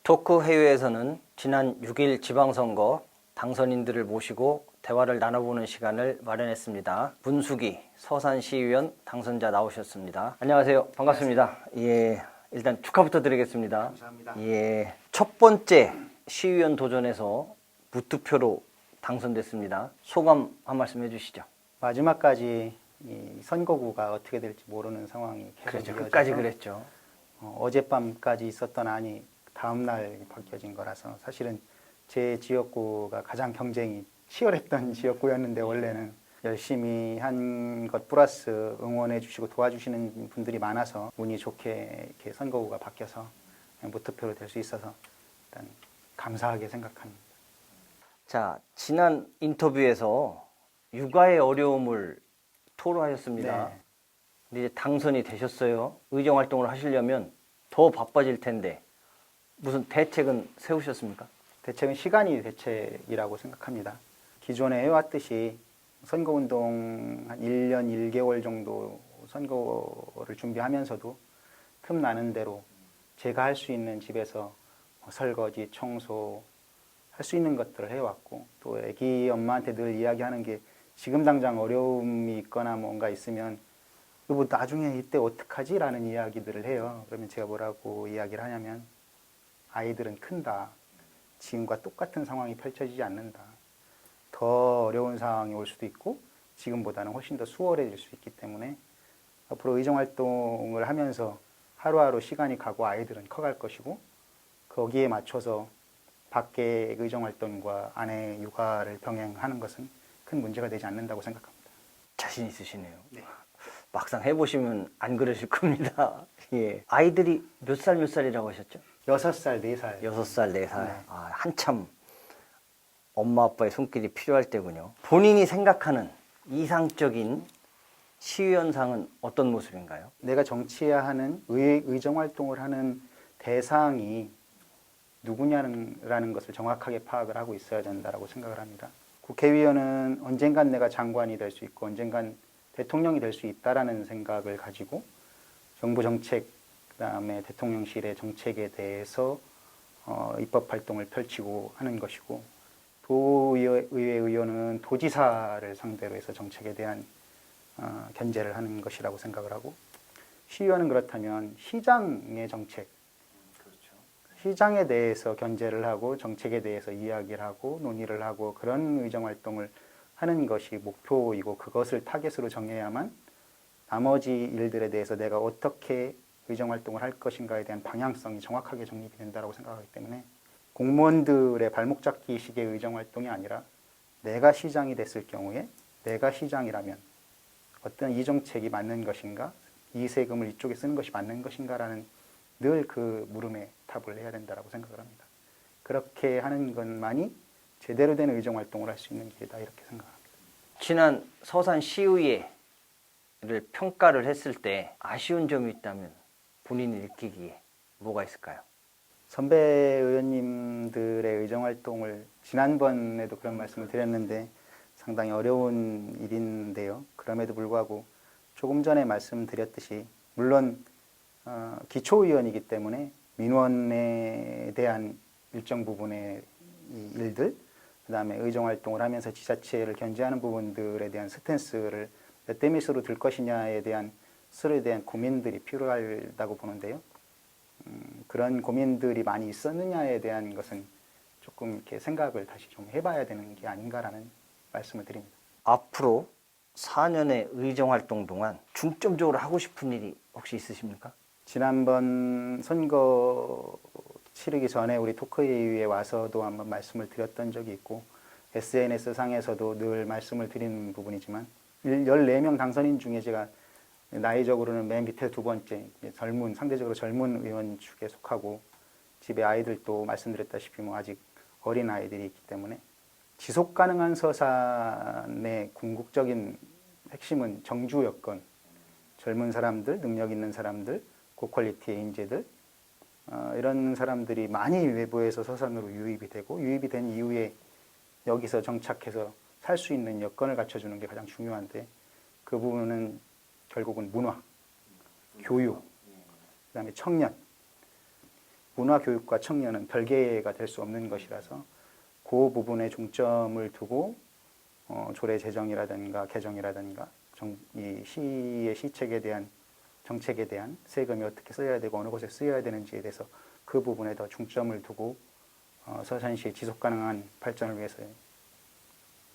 토크 회의에서는 지난 6일 지방선거 당선인들을 모시고 대화를 나눠보는 시간을 마련했습니다. 문수기 서산시의원 당선자 나오셨습니다. 안녕하세요. 반갑습니다. 예, 일단 축하부터 드리겠습니다. 감사합니다. 예, 첫 번째 시의원 도전에서 무투표로 당선됐습니다. 소감 한 말씀 해주시죠. 마지막까지 이 선거구가 어떻게 될지 모르는 상황이 계속 그렇죠. 이어져서 끝까지 그랬죠. 어젯밤까지 있었던 안이 다음날 바뀌어진 거라서 사실은 제 지역구가 가장 경쟁이 치열했던 지역구였는데 원래는 열심히 한 것 플러스 응원해 주시고 도와주시는 분들이 많아서 운이 좋게 이렇게 선거구가 바뀌어서 무투표로 될 수 있어서 일단 감사하게 생각합니다. 자, 지난 인터뷰에서 육아의 어려움을 토로하셨습니다. 네. 근데 이제 당선이 되셨어요. 의정 활동을 하시려면 더 바빠질 텐데 무슨 대책은 세우셨습니까? 대책은 시간이 대책이라고 생각합니다. 기존에 해왔듯이 선거운동 한 1년 1개월 정도 선거를 준비하면서도 틈나는 대로 제가 할 수 있는 집에서 설거지, 청소 할 수 있는 것들을 해왔고 또 애기 엄마한테 늘 이야기하는 게 지금 당장 어려움이 있거나 뭔가 있으면 여보 나중에 이때 어떡하지? 라는 이야기들을 해요. 그러면 제가 뭐라고 이야기를 하냐면 아이들은 큰다. 지금과 똑같은 상황이 펼쳐지지 않는다. 더 어려운 상황이 올 수도 있고 지금보다는 훨씬 더 수월해질 수 있기 때문에 앞으로 의정활동을 하면서 하루하루 시간이 가고 아이들은 커갈 것이고 거기에 맞춰서 밖의 의정활동과 안의 육아를 병행하는 것은 큰 문제가 되지 않는다고 생각합니다. 자신 있으시네요. 네. 막상 해보시면 안 그러실 겁니다. 예. 아이들이 몇 살이라고 하셨죠? 6살, 4살. 6살, 4살. 네. 아, 한참 엄마 아빠의 손길이 필요할 때군요. 본인이 생각하는 이상적인 시의원상은 어떤 모습인가요? 내가 정치하는 의정활동을 하는 대상이 누구냐라는 것을 정확하게 파악을 하고 있어야 된다고 생각을 합니다. 국회의원은 언젠간 내가 장관이 될 수 있고 언젠간 대통령이 될 수 있다라는 생각을 가지고 정부 정책, 그다음에 대통령실의 정책에 대해서 입법 활동을 펼치고 하는 것이고 도의회 의원은 도지사를 상대로 해서 정책에 대한 견제를 하는 것이라고 생각을 하고 시의원은 그렇다면 시장의 정책, 시장에 대해서 견제를 하고 정책에 대해서 이야기를 하고 논의를 하고 그런 의정활동을 하는 것이 목표이고 그것을 타겟으로 정해야만 나머지 일들에 대해서 내가 어떻게 의정활동을 할 것인가에 대한 방향성이 정확하게 정립이 된다고 생각하기 때문에 공무원들의 발목 잡기식의 의정활동이 아니라 내가 시장이 됐을 경우에 내가 시장이라면 어떤 이 정책이 맞는 것인가 이 세금을 이쪽에 쓰는 것이 맞는 것인가라는 늘 그 물음에 답을 해야 된다고 생각을 합니다. 그렇게 하는 것만이 제대로 된 의정활동을 할 수 있는 길이다 이렇게 생각합니다. 지난 서산시의회를 평가를 했을 때 아쉬운 점이 있다면 본인이 느끼기에 뭐가 있을까요? 선배 의원님들의 의정활동을 지난번에도 그런 말씀을 드렸는데 상당히 어려운 일인데요. 그럼에도 불구하고 조금 전에 말씀드렸듯이 물론 기초의원이기 때문에 민원에 대한 일정 부분의 일들 그다음에 의정활동을 하면서 지자체를 견제하는 부분들에 대한 스탠스를 몇 대 몇으로 들 것이냐에 대한 스스로에 대한 고민들이 필요하다고 보는데요. 그런 고민들이 많이 있었느냐에 대한 것은 조금 이렇게 생각을 다시 좀 해봐야 되는 게 아닌가라는 말씀을 드립니다. 앞으로 4년의 의정활동 동안 중점적으로 하고 싶은 일이 혹시 있으십니까? 지난번 선거 치르기 전에 우리 토크회의에 와서도 한번 말씀을 드렸던 적이 있고 SNS 상에서도 늘 말씀을 드리는 부분이지만 14명 당선인 중에 제가 나이적으로는 맨 밑에 두 번째 상대적으로 젊은 의원 축에 속하고 집에 아이들도 말씀드렸다시피 아직 어린 아이들이 있기 때문에 지속 가능한 서산의 궁극적인 핵심은 정주 여건, 젊은 사람들, 능력 있는 사람들, 고퀄리티의 인재들 이런 사람들이 많이 외부에서 서산으로 유입이 되고 유입이 된 이후에 여기서 정착해서 살 수 있는 여건을 갖춰주는 게 가장 중요한데 그 부분은 결국은 문화, 교육, 그다음에 청년 문화교육과 청년은 별개가 될 수 없는 것이라서 그 부분에 중점을 두고 조례 제정이라든가 개정이라든가 이 시의 시책에 대한 정책에 대한 세금이 어떻게 써야 되고 어느 곳에 쓰여야 되는지에 대해서 그 부분에 더 중점을 두고 서산시의 지속가능한 발전을 위해서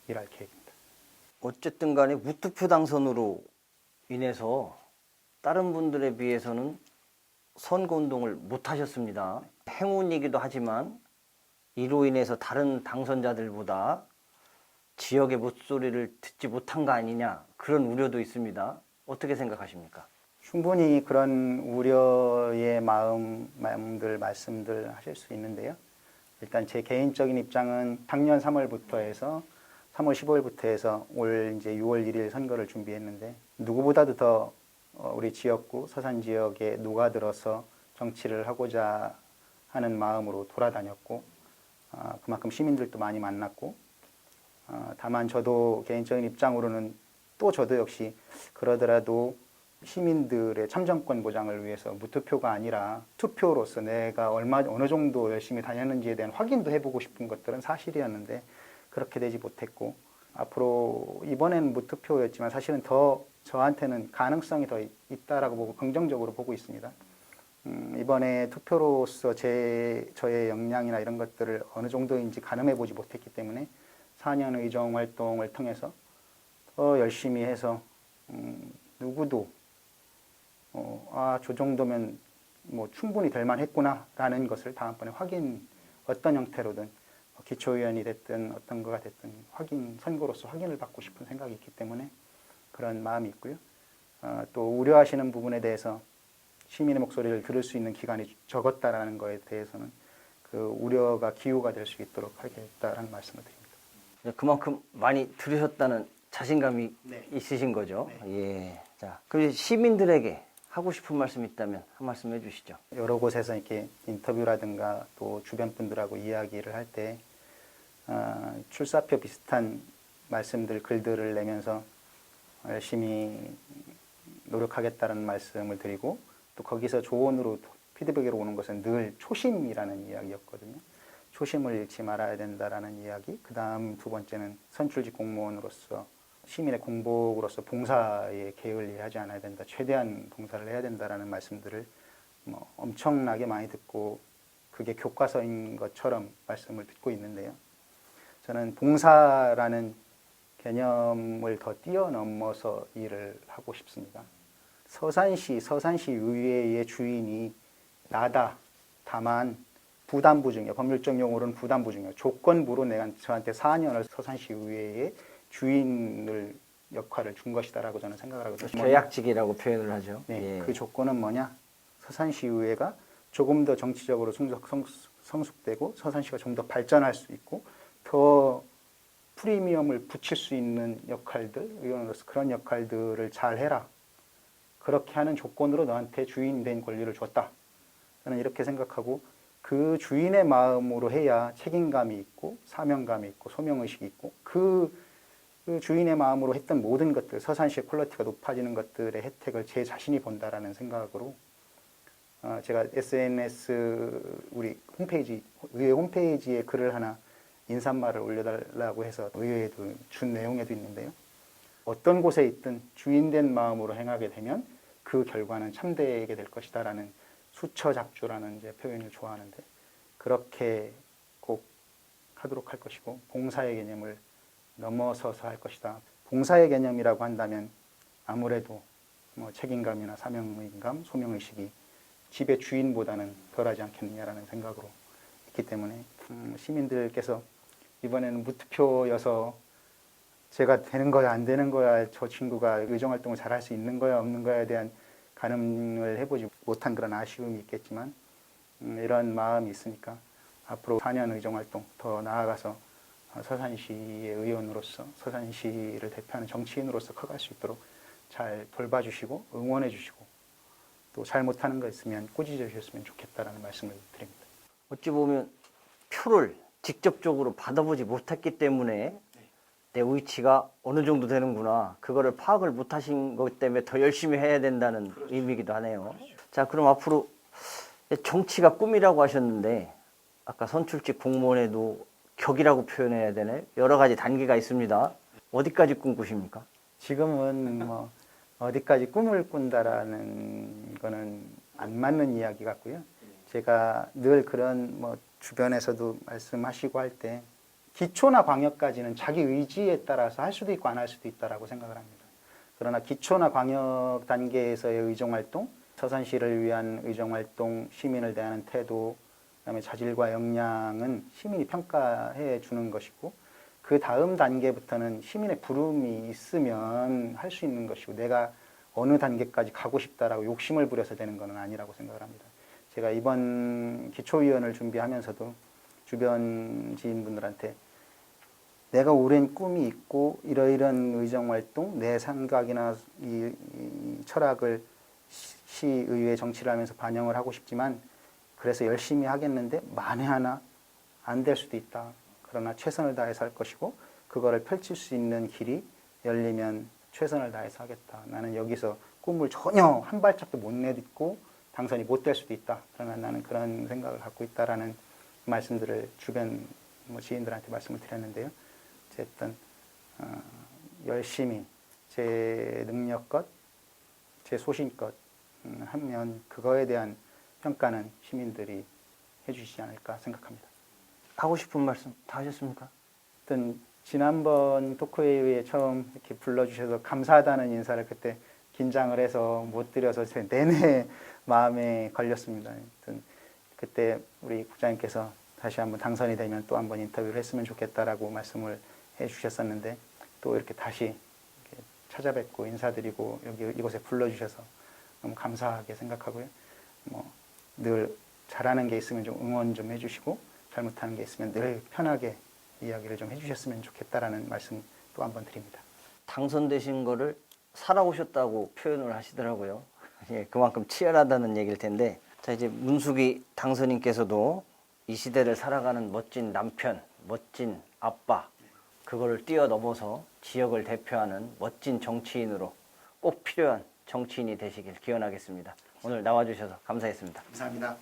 일할 계획입니다. 어쨌든 간에 무투표 당선으로 인해서 다른 분들에 비해서는 선거운동을 못 하셨습니다. 행운이기도 하지만 이로 인해서 다른 당선자들보다 지역의 목소리를 듣지 못한 거 아니냐 그런 우려도 있습니다. 어떻게 생각하십니까? 충분히 그런 우려의 마음들 말씀들 하실 수 있는데요. 일단 제 개인적인 입장은 작년 3월부터 해서 3월 15일부터 해서 올 이제 6월 1일 선거를 준비했는데 누구보다도 더 우리 지역구 서산 지역에 녹아들어서 정치를 하고자 하는 마음으로 돌아다녔고 그만큼 시민들도 많이 만났고 다만 저도 개인적인 입장으로는 또 저도 역시 그러더라도 시민들의 참정권 보장을 위해서 무투표가 아니라 투표로서 내가 어느 정도 열심히 다녔는지에 대한 확인도 해보고 싶은 것들은 사실이었는데 그렇게 되지 못했고 앞으로 이번엔 무투표였지만 사실은 더 저한테는 가능성이 더 있다라고 보고 긍정적으로 보고 있습니다. 이번에 투표로서 저의 역량이나 이런 것들을 어느 정도인지 가늠해 보지 못했기 때문에 4년 의정 활동을 통해서 더 열심히 해서 누구도 저 정도면 뭐 충분히 될 만했구나라는 것을 다음번에 어떤 형태로든 기초의원이 됐든 어떤 거가 됐든 선거로서 확인을 받고 싶은 생각이 있기 때문에 그런 마음이 있고요. 또 우려하시는 부분에 대해서 시민의 목소리를 들을 수 있는 기간이 적었다라는 거에 대해서는 그 우려가 기후가 될 수 있도록 하겠다라는 말씀을 드립니다. 그만큼 많이 들으셨다는 자신감이 있으신 거죠? 네. 예. 자, 그럼 시민들에게 하고 싶은 말씀이 있다면 한 말씀 해주시죠. 여러 곳에서 이렇게 인터뷰라든가 또 주변 분들하고 이야기를 할 때 출사표 비슷한 말씀들, 글들을 내면서 열심히 노력하겠다는 말씀을 드리고 또 거기서 조언으로 피드백으로 오는 것은 늘 초심이라는 이야기였거든요. 초심을 잃지 말아야 된다라는 이야기. 그 다음 두 번째는 선출직 공무원으로서 시민의 공복으로서 봉사에 게을리하지 않아야 된다. 최대한 봉사를 해야 된다라는 말씀들을 엄청나게 많이 듣고 그게 교과서인 것처럼 말씀을 듣고 있는데요. 저는 봉사라는 개념을 더 뛰어넘어서 일을 하고 싶습니다. 서산시 의회의 주인이 나다. 다만 부담부 중이요. 법률적 용어로는 부담부 중이요. 조건부로 저한테 4년을 서산시 의회의 주인을 역할을 준 것이다라고 저는 생각을 하거든요. 계약직이라고 표현을 하죠. 네, 예. 그 조건은 뭐냐? 서산시 의회가 조금 더 정치적으로 성숙되고 서산시가 좀 더 발전할 수 있고 더 프리미엄을 붙일 수 있는 역할들, 의원으로서 그런 역할들을 잘 해라. 그렇게 하는 조건으로 너한테 주인 된 권리를 줬다. 저는 이렇게 생각하고 그 주인의 마음으로 해야 책임감이 있고 사명감이 있고 소명의식이 있고 그 주인의 마음으로 했던 모든 것들, 서산시의 퀄리티가 높아지는 것들의 혜택을 제 자신이 본다라는 생각으로 제가 SNS 우리 의회 홈페이지에 글을 하나 인사말을 올려달라고 해서 의회에도 준 내용에도 있는데요. 어떤 곳에 있든 주인된 마음으로 행하게 되면 그 결과는 참되게 될 것이다라는 수처작주라는 이제 표현을 좋아하는데 그렇게 꼭 하도록 할 것이고 봉사의 개념을 넘어서서 할 것이다. 봉사의 개념이라고 한다면 아무래도 책임감이나 사명감, 소명의식이 집의 주인보다는 덜하지 않겠느냐라는 생각으로 있기 때문에 시민들께서 이번에는 무투표여서 제가 되는 거야 안 되는 거야 저 친구가 의정활동을 잘할 수 있는 거야 없는 거야에 대한 가늠을 해보지 못한 그런 아쉬움이 있겠지만 이런 마음이 있으니까 앞으로 4년 의정활동 더 나아가서 서산시의 의원으로서 서산시를 대표하는 정치인으로서 커갈 수 있도록 잘 돌봐주시고 응원해 주시고 또 잘못하는 거 있으면 꾸짖어 주셨으면 좋겠다라는 말씀을 드립니다. 어찌 보면 표를 직접적으로 받아보지 못했기 때문에 내 위치가 어느 정도 되는구나. 그거를 파악을 못하신 것 때문에 더 열심히 해야 된다는 의미이기도 하네요. 자, 그럼 앞으로 정치가 꿈이라고 하셨는데 아까 선출직 공무원에도 격이라고 표현해야 되나요? 여러 가지 단계가 있습니다. 어디까지 꿈꾸십니까? 지금은 뭐 어디까지 꿈을 꾼다라는 거는 안 맞는 이야기 같고요. 제가 늘 그런 뭐 주변에서도 말씀하시고 할 때 기초나 광역까지는 자기 의지에 따라서 할 수도 있고 안 할 수도 있다라고 생각을 합니다. 그러나 기초나 광역 단계에서의 의정활동, 서산시를 위한 의정활동, 시민을 대하는 태도, 그다음에 자질과 역량은 시민이 평가해 주는 것이고 그 다음 단계부터는 시민의 부름이 있으면 할 수 있는 것이고 내가 어느 단계까지 가고 싶다라고 욕심을 부려서 되는 것은 아니라고 생각을 합니다. 제가 이번 기초위원을 준비하면서도 주변 지인분들한테 내가 오랜 꿈이 있고 이러이러한 의정활동, 내 생각이나 이 철학을 시의회 정치를 하면서 반영을 하고 싶지만 그래서 열심히 하겠는데 만에 하나 안 될 수도 있다. 그러나 최선을 다해서 할 것이고 그거를 펼칠 수 있는 길이 열리면 최선을 다해서 하겠다. 나는 여기서 꿈을 전혀 한 발짝도 못 내딛고 당선이 못 될 수도 있다. 그러나 나는 그런 생각을 갖고 있다라는 말씀들을 주변 뭐 지인들한테 말씀을 드렸는데요. 어쨌든 열심히 제 능력껏, 제 소신껏 하면 그거에 대한 평가는 시민들이 해주시지 않을까 생각합니다. 하고 싶은 말씀 다 하셨습니까? 어떤 지난번 토크회의에 처음 이렇게 불러주셔서 감사하다는 인사를 그때 긴장을 해서 못 드려서 제 내내 마음에 걸렸습니다. 하여튼 그때 우리 국장님께서 다시 한번 당선이 되면 또 한번 인터뷰를 했으면 좋겠다라고 말씀을 해주셨었는데 또 이렇게 다시 이렇게 찾아뵙고 인사드리고 여기 이곳에 불러주셔서 너무 감사하게 생각하고요. 뭐 늘 잘하는 게 있으면 좀 응원 좀 해주시고 잘못하는 게 있으면 늘 편하게 이야기를 좀 해주셨으면 좋겠다라는 말씀 또 한번 드립니다. 당선되신 거를 살아오셨다고 표현을 하시더라고요. 예, 그만큼 치열하다는 얘기일 텐데, 자 이제 문숙이 당선인께서도 이 시대를 살아가는 멋진 남편, 멋진 아빠, 그거를 뛰어넘어서 지역을 대표하는 멋진 정치인으로 꼭 필요한 정치인이 되시길 기원하겠습니다. 오늘 나와주셔서 감사했습니다. 감사합니다.